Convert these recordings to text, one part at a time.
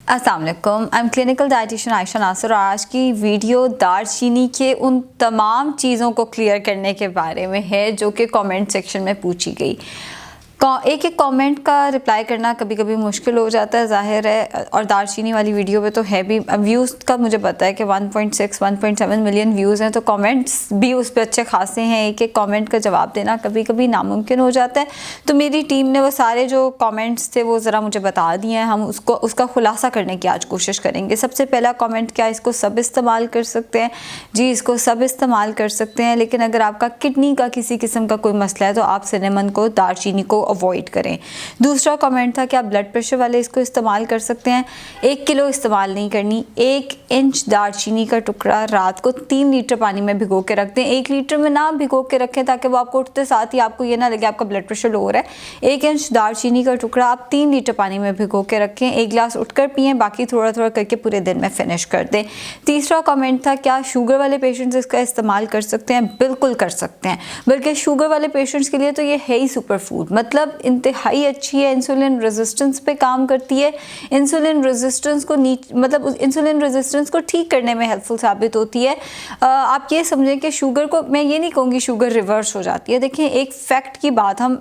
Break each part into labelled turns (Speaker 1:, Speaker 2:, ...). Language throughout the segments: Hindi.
Speaker 1: अस्सलाम वालेकुम, I am clinical dietitian Ayesha Nasir और आज की वीडियो दारचीनी के उन तमाम चीज़ों को क्लियर करने के बारे में है जो कि कमेंट सेक्शन में पूछी गई। एक एक कमेंट का रिप्लाई करना कभी कभी मुश्किल हो जाता है, ज़ाहिर है, और दारचीनी वाली वीडियो पे तो है भी। व्यूज़ का मुझे पता है कि 1.6 1.7 मिलियन व्यूज़ हैं, तो कमेंट्स भी उस पर अच्छे खासे हैं। एक एक कमेंट का जवाब देना कभी कभी नामुमकिन हो जाता है, तो मेरी टीम ने वो सारे जो कमेंट्स थे वो ज़रा मुझे बता दिए हैं। हम उसका खुलासा करने की आज कोशिश करेंगे। सबसे पहला कमेंट, क्या इसको सब इस्तेमाल कर सकते हैं? जी, इसको सब इस्तेमाल कर सकते हैं, लेकिन अगर आपका किडनी का किसी किस्म का कोई मसला है तो आप सिनेमन को, दारचीनी को अवॉइड करें। दूसरा कमेंट था, क्या ब्लड प्रेशर वाले इसको इस्तेमाल कर सकते हैं? 1 किलो इस्तेमाल नहीं करनी, 1 इंच दारचीनी का टुकड़ा रात को 3 लीटर पानी में भिगो के रख दें। 1 लीटर में ना भिगो के रखें ताकि वो आपको उठते साथ ही आपको ये ना लगे आपका ब्लड प्रेशर लो हो रहा है। 1 इंच दारचीनी का टुकड़ा आप 3 लीटर पानी में भिगो के रखें, 1 गिलास उठकर पिएं, बाकी थोड़ा थोड़ा करके पूरे दिन में फिनिश कर दें। तीसरा कमेंट था, क्या शुगर वाले पेशेंट्स इसका इस्तेमाल कर सकते हैं? बिल्कुल कर सकते हैं, बल्कि शुगर वाले पेशेंट्स के लिए तो ये है ही सुपर फूड, मतलब इंतहाई अच्छी है। इंसुलिन रेजिस्टेंस पे काम करती है, इंसुलिन रेजिस्टेंस को मतलब इंसुलिन रेजिस्टेंस को ठीक करने में हेल्पफुल साबित होती है। आप ये समझें कि शुगर को, मैं ये नहीं कहूँगी शुगर रिवर्स हो जाती है। देखिए, एक फैक्ट की बात हम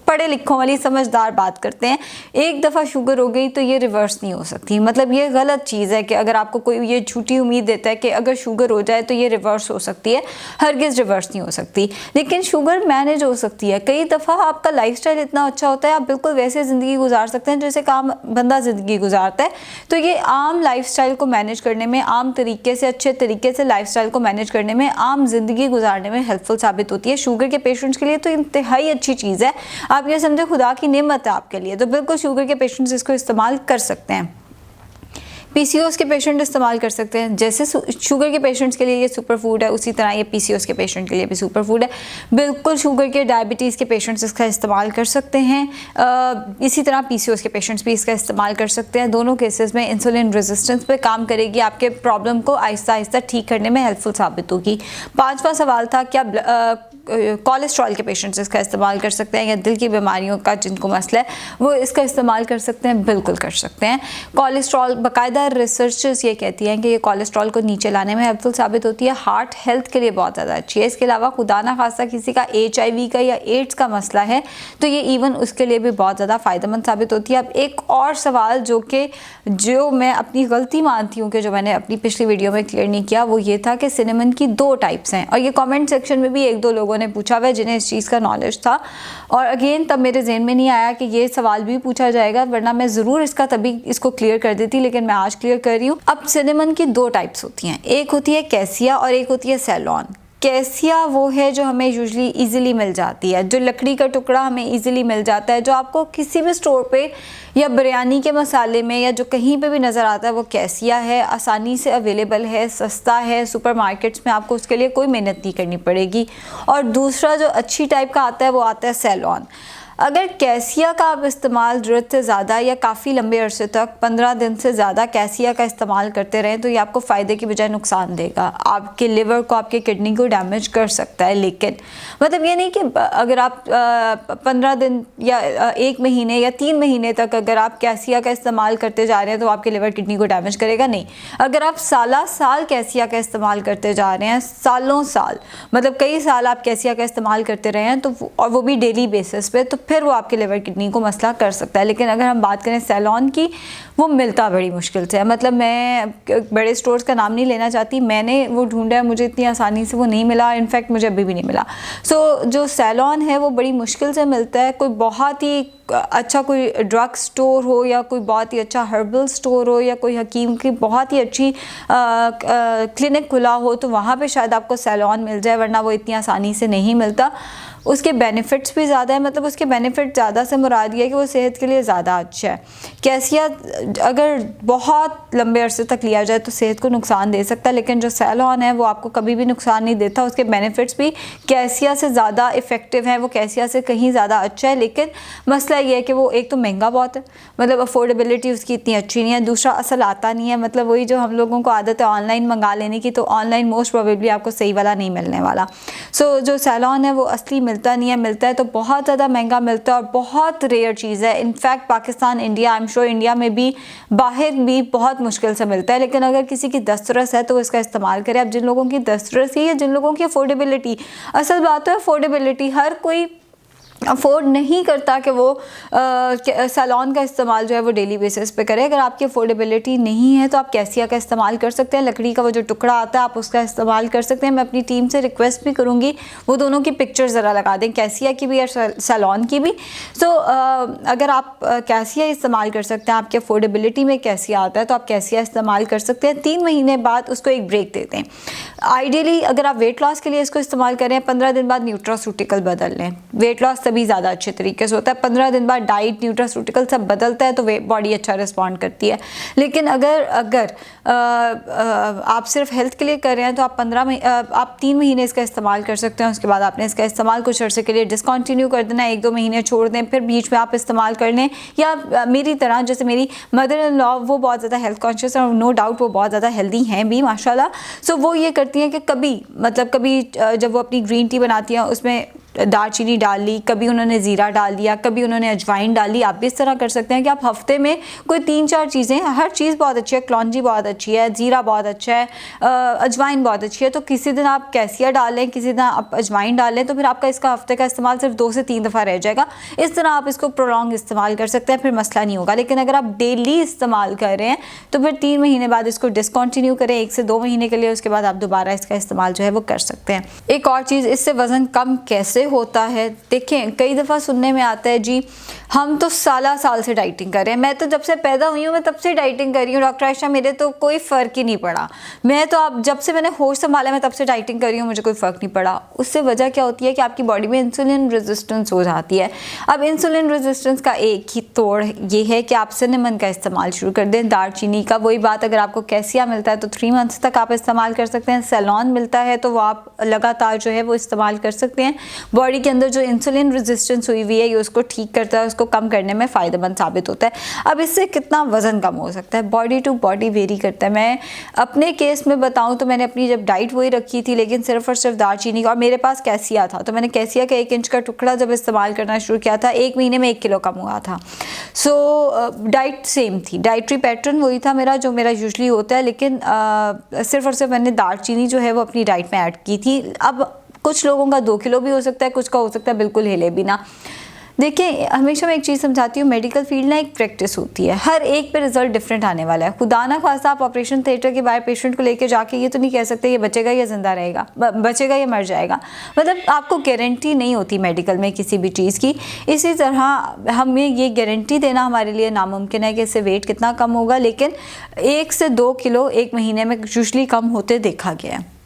Speaker 1: पढ़े लिखों वाली समझदार बात करते हैं, एक दफ़ा शुगर हो गई तो ये रिवर्स नहीं हो सकती। मतलब ये गलत चीज़ है कि अगर आपको कोई ये झूठी उम्मीद देता है कि अगर शुगर हो जाए तो ये रिवर्स हो सकती है, हरगिज़ रिवर्स नहीं हो सकती। लेकिन शुगर मैनेज हो सकती है। कई दफ़ा आपका लाइफस्टाइल इतना अच्छा होता है, आप बिल्कुल वैसे ज़िंदगी गुजार सकते हैं जैसे काम बंदा ज़िंदगी गुजारता है। तो ये आम लाइफस्टाइल को मैनेज करने में, आम तरीके से, अच्छे तरीके से लाइफस्टाइल को मैनेज करने में, आम ज़िंदगी गुजारने में हेल्पफुल साबित होती है। शुगर के पेशेंट्स के लिए तो इंतहाई अच्छी चीज़ है। आप ये समझे खुदा की नेमत है आपके लिए, तो बिल्कुल शुगर के पेशेंट्स इसको इस्तेमाल कर सकते हैं। पीसीओएस के पेशेंट इस्तेमाल कर सकते हैं। जैसे शुगर के पेशेंट्स के लिए ये सुपर फूड है, उसी तरह ये पीसीओएस के पेशेंट के लिए भी सुपर फूड है। बिल्कुल शुगर के, डायबिटीज़ के पेशेंट्स इसका इस्तेमाल कर सकते हैं। इसी तरह पीसीओएस के पेशेंट्स भी इसका इस्तेमाल कर सकते हैं। दोनों केसेस में इंसुलिन रेजिस्टेंस पे काम करेगी, आपके प्रॉब्लम को आहिस्ता आहिस्ता ठीक करने में हेल्पफुल साबित होगी। 5वां सवाल था, क्या कोलेस्ट्रॉल के पेशेंट्स इसका इस्तेमाल कर सकते हैं, या दिल की बीमारियों का जिनको मसला है वो इसका इस्तेमाल कर सकते हैं? बिल्कुल कर सकते हैं। कोलेस्ट्रॉल, बाकायदा रिसर्चर्स ये कहती हैं कि ये कोलेस्ट्रॉल को नीचे लाने में हेल्पफुल साबित होती है, हार्ट हेल्थ के लिए बहुत ज़्यादा अच्छी है। इसके अलावा खुदा ना खासा किसी का HIV का या एड्स का मसला है तो ये इवन उसके लिए भी बहुत ज़्यादा फ़ायदेमंद साबित होती है। अब एक और सवाल जो मैं अपनी गलती मानती हूँ कि जो मैंने अपनी पिछली वीडियो में क्लियर नहीं किया, वो ये था कि सिनेमन की 2 टाइप्स हैं, और ये कमेंट सेक्शन में भी 1-2 लोगों ने पूछा हुआ है जिन्हें इस चीज़ का नॉलेज था, और अगेन तब मेरे ज़हन में नहीं आया कि ये सवाल भी पूछा जाएगा, वरना मैं ज़रूर तभी इसको क्लियर कर देती, लेकिन मैं आज क्लियर कर रही हूँ। अब सिनेमन की 2 टाइप्स होती हैं, एक होती है कैसिया और एक होती है सेलॉन। कैसिया वो है जो हमें यूजुअली इजीली मिल जाती है, जो लकड़ी का टुकड़ा हमें इजीली मिल जाता है, जो आपको किसी भी स्टोर पे या बिरयानी के मसाले में या जो कहीं पे भी नज़र आता है वो कैसिया है। आसानी से अवेलेबल है, सस्ता है, सुपरमार्केट्स में आपको उसके लिए कोई मेहनत नहीं करनी पड़ेगी। और दूसरा जो अच्छी टाइप का आता है वो आता है सेलॉन। अगर कैसिया का आप इस्तेमाल ज़रूरत से ज़्यादा या काफ़ी लंबे अरसे तक 15 दिन से ज़्यादा कैसिया का इस्तेमाल करते रहें तो ये आपको फ़ायदे की बजाय नुकसान देगा, आपके लिवर को, आपके किडनी को डैमेज कर सकता है। लेकिन मतलब ये नहीं कि अगर आप 15 दिन या 1 महीने या 3 महीने तक अगर आप कैसिया का इस्तेमाल करते जा रहे हैं तो आपके लिवर किडनी को डैमेज करेगा, नहीं। अगर आप साल कैसिया का इस्तेमाल करते जा रहे हैं, सालों साल, मतलब कई साल आप कैसिया का इस्तेमाल करते रहे हैं, तो और वो भी डेली बेसिस पे, तो फिर वो आपके लिवर किडनी को मसला कर सकता है। लेकिन अगर हम बात करें सेलॉन की, वो मिलता बड़ी मुश्किल से है। मतलब मैं बड़े स्टोर्स का नाम नहीं लेना चाहती, मैंने वो ढूंढा है, मुझे इतनी आसानी से वो नहीं मिला, इनफैक्ट मुझे अभी भी नहीं मिला। सो जो सेलॉन है वो बड़ी मुश्किल से मिलता है। कोई बहुत ही अच्छा कोई ड्रग स्टोर हो या कोई बहुत ही अच्छा हर्बल स्टोर हो या कोई हकीम की बहुत ही अच्छी क्लिनिक खुला हो तो वहाँ पे शायद आपको सेलॉन मिल जाए, वरना वो इतनी आसानी से नहीं मिलता। उसके बेनिफिट्स भी ज़्यादा है, मतलब उसके बेनिफिट ज़्यादा से मुराद ये है कि वो सेहत के लिए ज़्यादा अच्छा है। कैसिया अगर बहुत लंबे अरसे तक लिया जाए तो सेहत को नुकसान दे सकता है, लेकिन जो सेलॉन है वो आपको कभी भी नुकसान नहीं देता। उसके बेनिफिट्स भी कैसिया से ज़्यादा इफ़ेक्टिव हैं, वो कैसिया से कहीं ज़्यादा अच्छा है। लेकिन मसला ये है कि वो एक तो महंगा बहुत है, मतलब अफोर्डेबिलिटी उसकी इतनी अच्छी नहीं है। दूसरा असल आता नहीं है, मतलब वही जो हम लोगों को आदत है ऑनलाइन मंगा लेने की, तो ऑनलाइन मोस्ट प्रोबेबली आपको सही वाला नहीं मिलने वाला। सो जो सेलॉन है वो असली मिलता नहीं है, मिलता है तो बहुत ज़्यादा महंगा मिलता है और बहुत रेयर चीज़ है। In fact Pakistan, India, I am sure India में भी भी बाहर भी बहुत मुश्किल से मिलता है। लेकिन अगर किसी की दस्तरस है तो वो इसका इस्तेमाल करें। अब जिन लोगों की दस्तरस है या जिन लोगों की अफोर्डेबिलिटी, असल बात तो है अफोर्डेबिलिटी, हर कोई अफोर्ड नहीं करता कि वो सैलॉन का इस्तेमाल जो है वो डेली बेसिस पे करें। अगर आपकी अफोर्डेबिलिटी नहीं है तो आप कैसिया का इस्तेमाल कर सकते हैं। लकड़ी का वो जो टुकड़ा आता है आप उसका इस्तेमाल कर सकते हैं। मैं अपनी टीम से रिक्वेस्ट भी करूँगी वो दोनों की पिक्चर ज़रा लगा दें, कैसिया की भी और सैलॉन की भी। सो अगर आप कैसिया इस्तेमाल कर सकते हैं, आपकी अफोर्डेबिलिटी में कैसिया आता है तो आप कैसिया इस्तेमाल कर सकते हैं। 3 महीने बाद उसको एक ब्रेक देते हैं। आइडियली अगर आप वेट लॉस के लिए इसको इस्तेमाल करें, 15 दिन बाद न्यूट्रास्यूटिकल बदल लें। वेट लॉस तभी ज़्यादा अच्छे तरीके से होता है। 15 दिन बाद डाइट, न्यूट्रास्यूटिकल सब बदलता है तो बॉडी अच्छा रिस्पॉन्ड करती है। लेकिन अगर आप सिर्फ हेल्थ के लिए कर रहे हैं तो आप 3 महीने इसका इस्तेमाल कर सकते हैं। उसके बाद आपने इसका इस्तेमाल कुछ अर्से के लिए डिसकंटिन्यू कर देना, 1-2 महीने छोड़ दें, फिर बीच में आप इस्तेमाल कर लें। या मेरी तरह, जैसे मेरी मदर इन लॉ वो बहुत ज़्यादा हेल्थ कॉन्शियस है और नो डाउट वो बहुत ज़्यादा हेल्दी हैं भी माशाल्लाह। सो वो ये करती हैं कि कभी जब वो अपनी ग्रीन टी बनाती हैं उसमें दालचीनी डाल ली, कभी उन्होंने ज़ीरा डाल दिया, कभी उन्होंने अजवाइन डाल ली। आप भी इस तरह कर सकते हैं कि आप हफ्ते में कोई 3-4 चीज़ें, हर चीज़ बहुत अच्छी है, कलौंजी बहुत अच्छी है, ज़ीरा बहुत अच्छा है, अजवाइन बहुत अच्छी है, तो किसी दिन आप कैसिया डाल लें, किसी दिन आप अजवाइन डाल लें, तो फिर आपका इसका हफ्ते का इस्तेमाल सिर्फ 2 से 3 दफ़ा रह जाएगा। इस तरह आप इसको प्रोलॉन्ग इस्तेमाल कर सकते हैं, फिर मसला नहीं होगा। लेकिन अगर आप डेली इस्तेमाल कर रहे हैं तो फिर 3 महीने बाद इसको डिसकंटिन्यू करें, 1 से 2 महीने के लिए। उसके बाद आप दोबारा इसका इस्तेमाल जो है वो कर सकते हैं। एक और चीज़, इससे वज़न कम कैसे होता है? देखें, कई दफ़ा सुनने में आता है जी हम तो साल से डाइटिंग कर रहे हैं, मैं तो जब से पैदा हुई हूँ मैं तब से डाइटिंग कर रही हूँ डॉक्टर आयशा, मेरे तो कोई फ़र्क ही नहीं पड़ा, मैं तो अब जब से मैंने होश संभाला मैं तब से डाइटिंग कर रही हूँ, मुझे कोई फ़र्क नहीं पड़ा। उससे वजह क्या होती है कि आपकी बॉडी में इंसुलिन रेजिस्टेंस हो जाती है। अब इंसुलिन रेजिस्टेंस का एक ही तोड़ ये है कि आप सिनेमन का इस्तेमाल शुरू कर दें, दालचीनी का। वही बात, अगर आपको कैसिया मिलता है तो 3 मंथ्स तक आप इस्तेमाल कर सकते हैं। सैलॉन मिलता है तो वो आप लगातार जो है वो इस्तेमाल कर सकते हैं। बॉडी के अंदर जो इंसुलिन रेजिस्टेंस हुई हुई है ये उसको ठीक करता है, उसको कम करने में फ़ायदेमंद साबित होता है। अब इससे कितना वज़न कम हो सकता है, बॉडी टू बॉडी वेरी करता है। मैं अपने केस में बताऊं तो मैंने अपनी जब डाइट वही रखी थी, लेकिन सिर्फ और सिर्फ दालचीनी का, और मेरे पास कैसिया था तो मैंने कैसिया का 1 इंच का टुकड़ा जब इस्तेमाल करना शुरू किया था, 1 महीने में 1 किलो कम हुआ था। सो डाइट सेम थी, डाइटरी पैटर्न वही था मेरा जो मेरा यूजली होता है, लेकिन सिर्फ और सिर्फ मैंने दालचीनी जो है वो अपनी डाइट में ऐड की थी। अब कुछ लोगों का 2 किलो भी हो सकता है, कुछ का हो सकता है बिल्कुल हिले भी ना। देखिए, हमेशा मैं एक चीज़ समझाती हूँ, मेडिकल फील्ड ना एक प्रैक्टिस होती है, हर एक पे रिजल्ट डिफरेंट आने वाला है। खुदा ना खासा आप ऑपरेशन थिएटर के बाहर पेशेंट को लेके जाके ये तो नहीं कह सकते ये बचेगा या ज़िंदा रहेगा, बचेगा या मर जाएगा। मतलब आपको गारंटी नहीं होती मेडिकल में किसी भी चीज़ की। इसी तरह हमें ये गारंटी देना हमारे लिए नामुमकिन है कि इससे वेट कितना कम होगा, लेकिन 1 से 2 किलो 1 महीने में यूजुअली कम होते देखा गया है।